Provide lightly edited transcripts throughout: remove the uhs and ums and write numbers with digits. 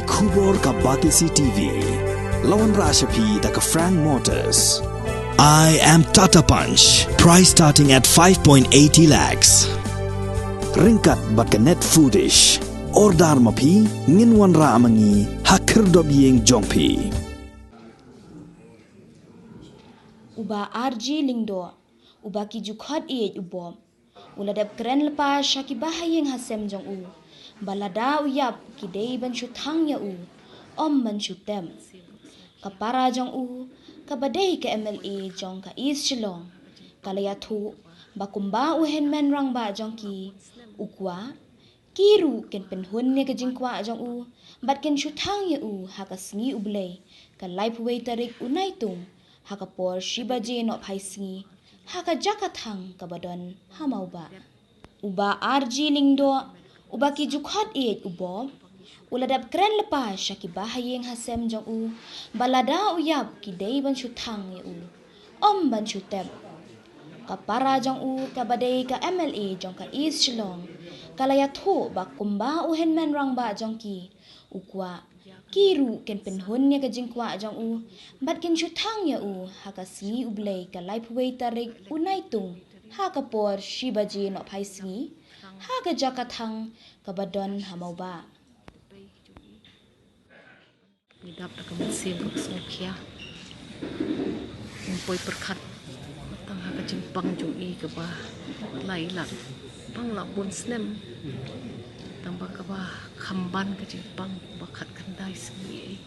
Kubor ka Batisi TV. Lawan Rashapi da ka Frank Motors. I am Tata Punch. Price starting at 5.80 lakhs. Ringkat bat ka net foodish. Ordar mapi nginwan ra amangi hakir dob yeng jongpi. Uba RG lingdo. Uba ki jukhot iej ubom. Uladab keren lepas syaki Haïing hasem jong u. Balada uyap kidei ban shu Thang ya u. Om ban shu tem. Kapara jong u. Kabadei ke MLA jong ka East Shillong. Kalaya thu. Bakumba u henman rang ba jong ki. Ukwa. Kiru ken penhun ne ke jingkwa jong u. Bat ken shu Thang ya u. Haka sengi ublay. Ka life way tarik unai tung. Haka por shiba je no pai sengi. Haka jaka Thang kabadon hamau ba. Uba RG lingdo. Uba ki jukhot iej ubom. Uladab keren lepas syaki Haïing hasem jong u. Balada uyap kidei ban shu Thang ya u. Om ban shu tem. Kapara jong u kabadei ka MLA jong ka East Shillong. Kalaya thu bakumba u henman rang ba jong ki. Ukwa. Kiru ken penhun ya ka jingkwa jong u. Bat ken shu Thang ya u. Haka sengi ublay ka life way tarik unai tung. Haka por shiba je no pai sengi. Haka jaka Thang kabadon hamau ba. Midap na kamansin ko sa kya. Umpoy perkat. Matang haka jimpang jung i ka ba. Lailat. Pang labon snem. Tambah ka ba kamban ka jimpang. Bakat kanday sengi.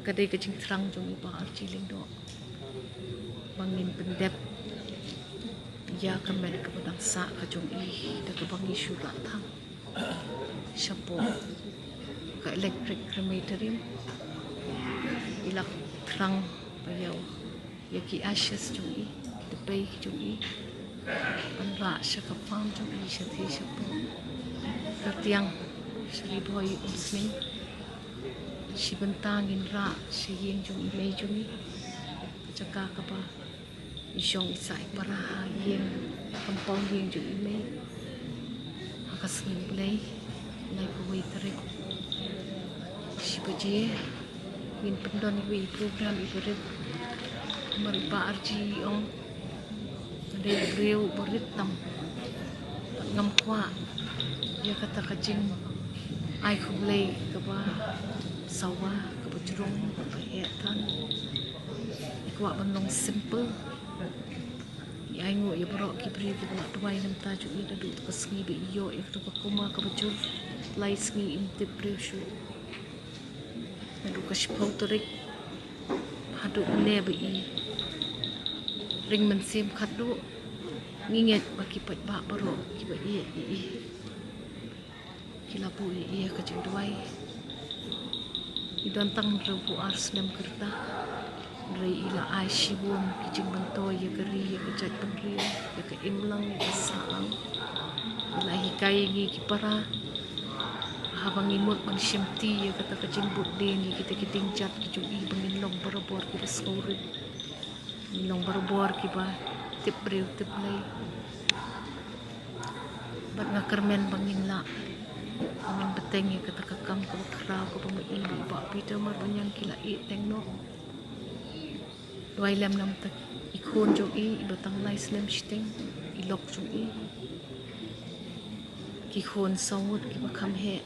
Kadai ka jing terang jung i ba arjiling do. Bangin pendep. Ya kamen ka badang sa ka jung i. Da ka bangi syurat Thang. Shapo ka electric crematorium ilak terang bayaw yaki ashes jung i debay jung i anra siya ka pang jung i siya thi shapo kertiang siya boy umsmin si bentangin ra siya yeng jung i may jung i kajaka ka ba isyong isa para yeng kampong yeng jung i may kasing play like way tarik sibaje win pendon way program ibarat mariba RG ong ada breu berit tam ngam kwa ya kata kajing ai khulai ka ba sawa ka bujrong ka etan ikwa bandong simple ai ngộ ya borok kibri ko na tuway nam ta ju ida du ka sngi be iyo ek to ka kuma ka bajur lai sngi in depression na du ka shpau torik hadu le be i ring man sim khadu nginget ba ki pat ba borok ki ba i kilapu i ka jing tuway idon tang ru ars nam kerta Ray ila ay shibum kijing bantoy ya gari ya kajat panriyo ya ka imlang ya kasaang ila hikay ngi kipara habang imot man siyamti ya kata kajing budin ya kita kiting chat kijung ibang inlong barabor kita skorid inlong barabor kiba tip brew tip lay bat nga karmen bangin la amin beteng ya kata kakam kabakraw kapamaibi ba pita marbanyang kila tengno Dwai lem nam tak ikon jong i ibatang nice lem shting ilok jong i ki khon sawut ki bakam he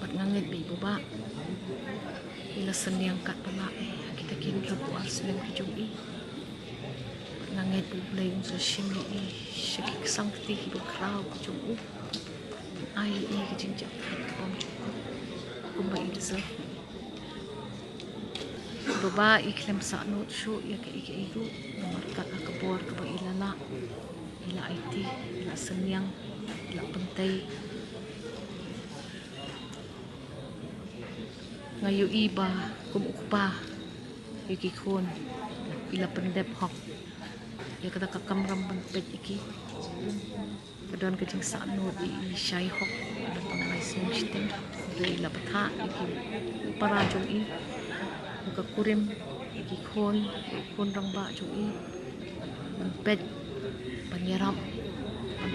bat nganget bi baba ila seniang kat pala kita kin rabu ars lem ki jong i bat nganget bu play so shimi i shaki sangti ki bakraw ki jong u ai i ki jinjak bom jong kumba i deserve Baba iklem sa not shu ya ke iku markat ka bor ka ba ilala ila IT ila senyang ila pentai ngayu iba kum ukpa iki khon ila pendep hok ya kata ka kamram pet iki kadon ka jing sa not i shai hok ila pangai sim shtem ila Bthah iki para jong i ka kurim iki khon rong ba chu i pet panyarap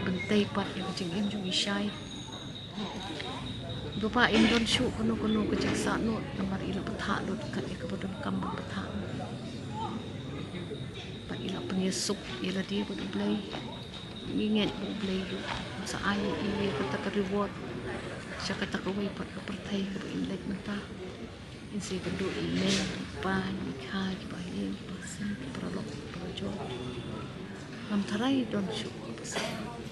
bentai pat yang kecing im juga syai. Bapa Indon syuk kono kecing sakno namar ila Bthah lo dekat ya kebodon kambang Bthah. Pat ila penyesuk ila dia bodo blai. Ingat bodo blai lu. Masa ai iya kata ke reward. Siya kata ka way pat ka pertai ka inlet mentah. Insi kado email pa nikah Kiba Haïing pasin peralok perjo. Am tarai don syuk pasal.